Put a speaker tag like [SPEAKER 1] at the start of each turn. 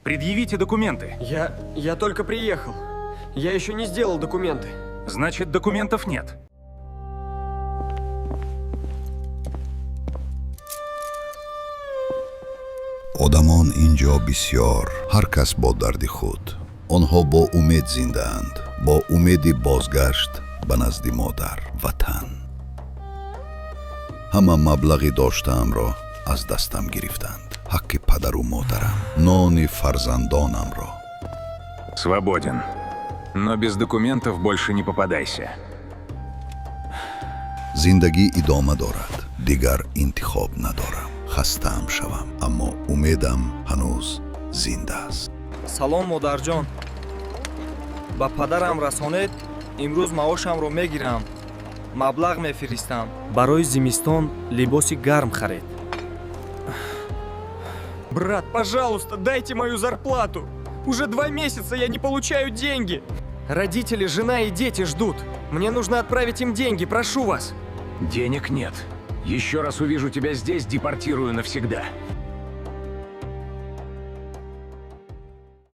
[SPEAKER 1] Предъявите документы.
[SPEAKER 2] Я только приехал. Я еще не сделал документы.
[SPEAKER 1] Значит, документов нет.
[SPEAKER 3] одамон инҷо бисёр, ҳар кас бо дарди худ. онҳо бо умед зиндаанд, бо умеди бозгашт ба назди модар, ватан. ҳама маблағи доштаамро аз дастам гирифтанд. ҳаққи падару модарам, нони фарзандонамро.
[SPEAKER 1] Свободен. Но без документов больше не попадайся.
[SPEAKER 3] зиндагӣ идома дорад, дигар интихоб надорам. хастаам шавам, аммо умедам ҳанӯз зинда аст.
[SPEAKER 2] Салом модарҷон. Ба падарам расонед, имрӯз маошамро мегирам. Маблағ мефиристам. Барои зимистон либоси гарм харед. Брат, пожалуйста, дайте мою зарплату. Уже 2 месяца я не получаю деньги. Родители, жена и дети ждут. Мне нужно отправить им деньги, прошу вас.
[SPEAKER 1] Денег нет. Еще раз увижу тебя здесь, депортирую навсегда.